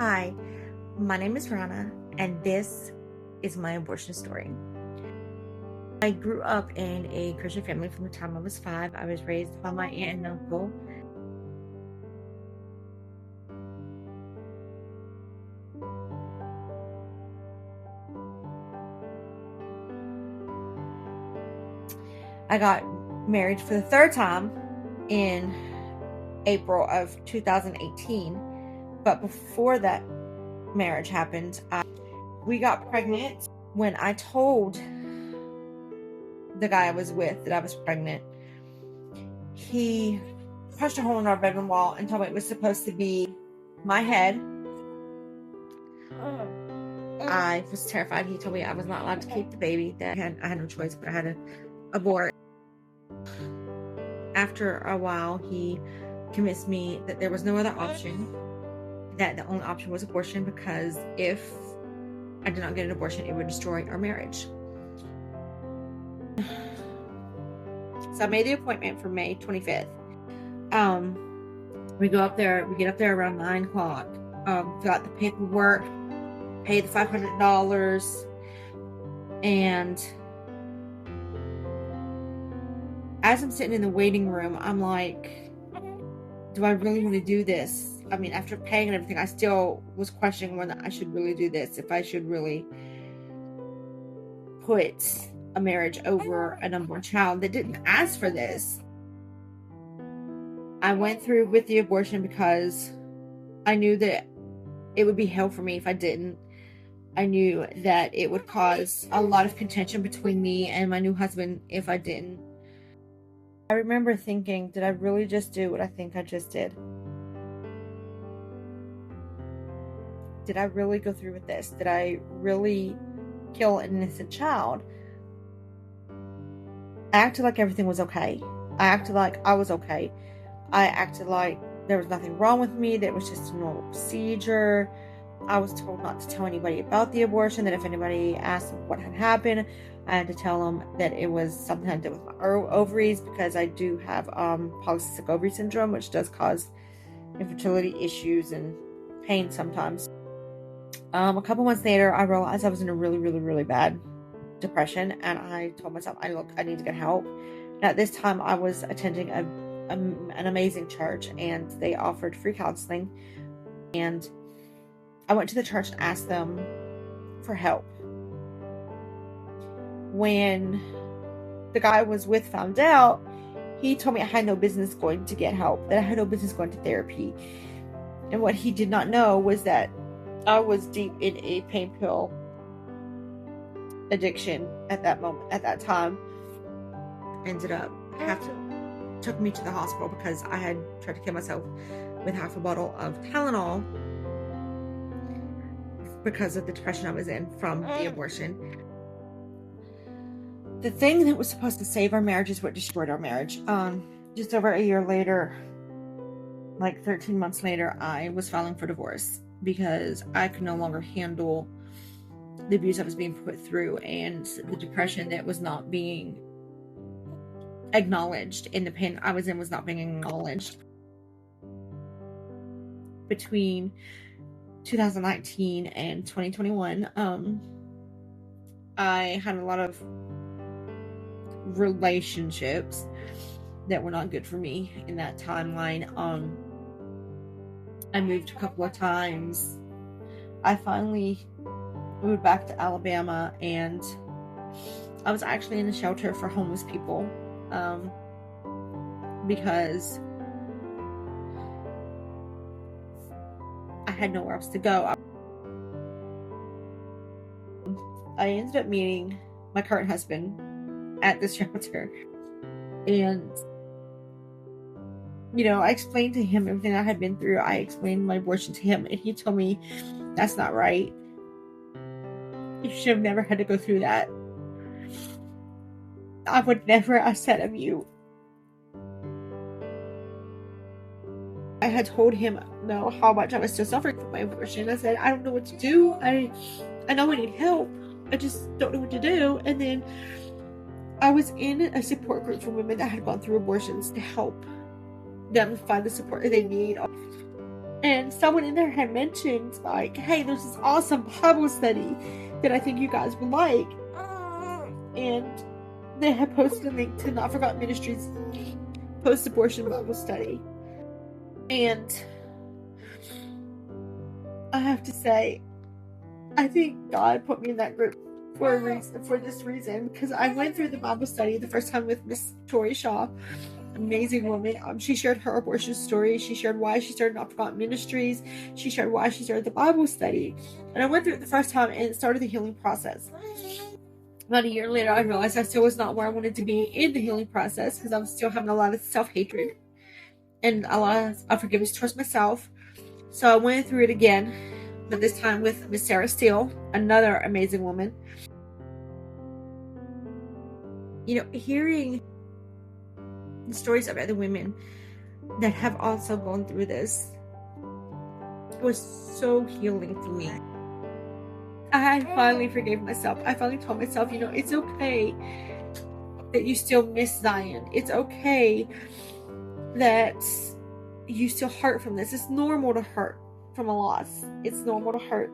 Hi, my name is Ronnah, and this is my abortion story. I grew up in a Christian family from the time I was 5. I was raised by my aunt and uncle. I got married for the third time in April of 2018, but before that marriage happened, we got pregnant. When I told the guy I was with that I was pregnant, he punched a hole in our bedroom wall and told me it was supposed to be my head. I was terrified. He told me I was not allowed to keep the baby, that I had no choice, but I had to abort. After a while, he convinced me that there was no other option, that the only option was abortion, because if I did not get an abortion, it would destroy our marriage. So I made the appointment for May 25th. We get up there around 9 o'clock, got the paperwork, paid the $500, and as I'm sitting in the waiting room, I'm like, do I really want to do this? I mean, after paying and everything, I still was questioning whether I should really do this, if I should really put a marriage over an unborn child that didn't ask for this. I went through with the abortion because I knew that it would be hell for me if I didn't. I knew that it would cause a lot of contention between me and my new husband if I didn't. I remember thinking, did I really just do what I think I just did? Did I really go through with this? Did I really kill an innocent child? I acted like everything was okay. I acted like I was okay. I acted like there was nothing wrong with me, that it was just a normal procedure. I was told not to tell anybody about the abortion, that if anybody asked what had happened, I had to tell them that it was something I did with my ovaries, because I do have polycystic ovary syndrome, which does cause infertility issues and pain sometimes. A couple months later, I realized I was in a really, really, really bad depression, and I told myself, I need to get help. And at this time, I was attending an amazing church, and they offered free counseling, and I went to the church and asked them for help. When the guy I was with found out, he told me I had no business going to get help, that I had no business going to therapy. And what he did not know was that I was deep in a pain pill addiction at that time. Ended up took me to the hospital because I had tried to kill myself with half a bottle of Tylenol because of the depression I was in from the abortion. The thing that was supposed to save our marriage is what destroyed our marriage. Just over a year later, like 13 months later, I was filing for divorce because I could no longer handle the abuse I was being put through and the depression that was not being acknowledged, and the pain I was in was not being acknowledged. Between 2019 and 2021, I had a lot of relationships that were not good for me in that timeline. I moved a couple of times. I finally moved back to Alabama, and I was actually in a shelter for homeless people, because I had nowhere else to go. I ended up meeting my current husband at the shelter, and I explained to him everything I had been through. I explained my abortion to him, and he told me, that's not right. You should have never had to go through that. I would never ask that of you. I had told him how much I was still suffering from my abortion. I said, I don't know what to do. I know I need help. I just don't know what to do. And then I was in a support group for women that had gone through abortions to help them find the support that they need. And someone in there had mentioned, like, hey, there's this awesome Bible study that I think you guys would like. And they had posted a link to Not Forgotten Ministries post-abortion Bible study. And I have to say, I think God put me in that group for a reason, for this reason, because I went through the Bible study the first time with Miss Tori Shaw, amazing woman. She shared her abortion story. She shared why she started Not Forgotten Ministries. She shared why she started the Bible study. And I went through it the first time and it started the healing process. About a year later, I realized I still was not where I wanted to be in the healing process, because I was still having a lot of self-hatred and a lot of unforgiveness towards myself. So I went through it again, but this time with Miss Sarah Steele, another amazing woman. You know, hearing the stories of other women that have also gone through this was so healing for me. I finally forgave myself. I finally told myself, you know, it's okay that you still miss Zion. It's okay that you still hurt from this. It's normal to hurt from a loss. It's normal to hurt.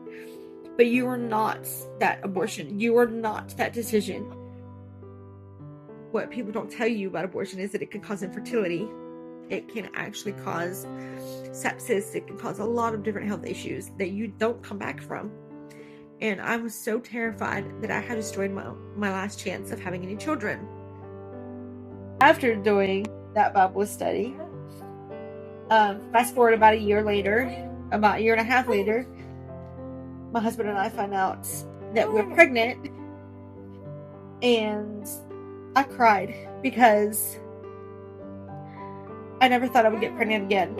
But you are not that abortion. You are not that decision. What people don't tell you about abortion is that it can cause infertility. It can actually cause sepsis. It can cause a lot of different health issues that you don't come back from. And I was so terrified that I had destroyed my last chance of having any children. After doing that Bible study, fast forward about a year and a half later, my husband and I find out that we're pregnant, and I cried because I never thought I would get pregnant again.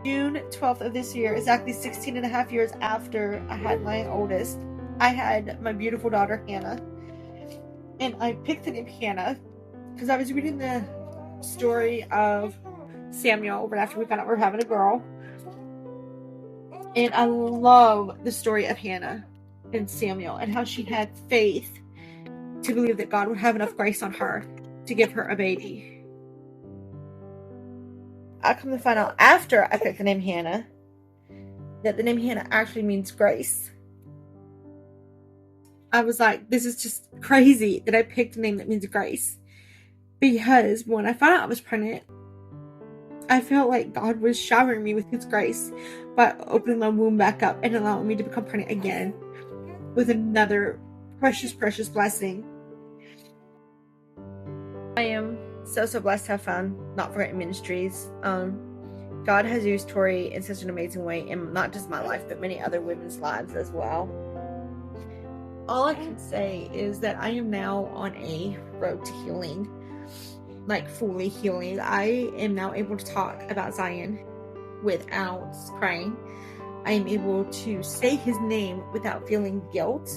June 12th of this year, exactly 16 and a half years after I had my oldest, I had my beautiful daughter, Hannah. And I picked the name Hannah because I was reading the story of Samuel right after we found out we were having a girl. And I love the story of Hannah and Samuel and how she had faith to believe that God would have enough grace on her to give her a baby. I come to find out after I picked the name Hannah that the name Hannah actually means grace. I was like, this is just crazy that I picked a name that means grace. Because when I found out I was pregnant, I felt like God was showering me with His grace by opening my womb back up and allowing me to become pregnant again with another precious, precious blessing. I am so blessed to have found Not Forgotten Ministries. God has used Tori in such an amazing way in not just my life, but many other women's lives as well. All I can say is that I am now on a road to healing, like fully healing. I am now able to talk about Zion without crying. I am able to say His name without feeling guilt.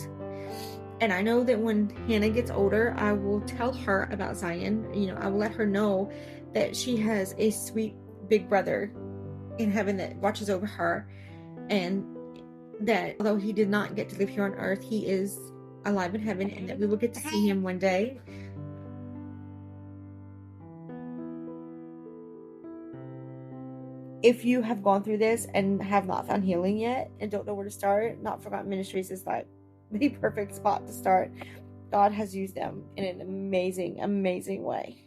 And I know that when Hannah gets older, I will tell her about Zion. You know, I will let her know that she has a sweet big brother in heaven that watches over her, and that although he did not get to live here on earth, he is alive in heaven, and that we will get to see him one day. If you have gone through this and have not found healing yet and don't know where to start, Not Forgotten Ministries is like the perfect spot to start. God has used them in an amazing, amazing way.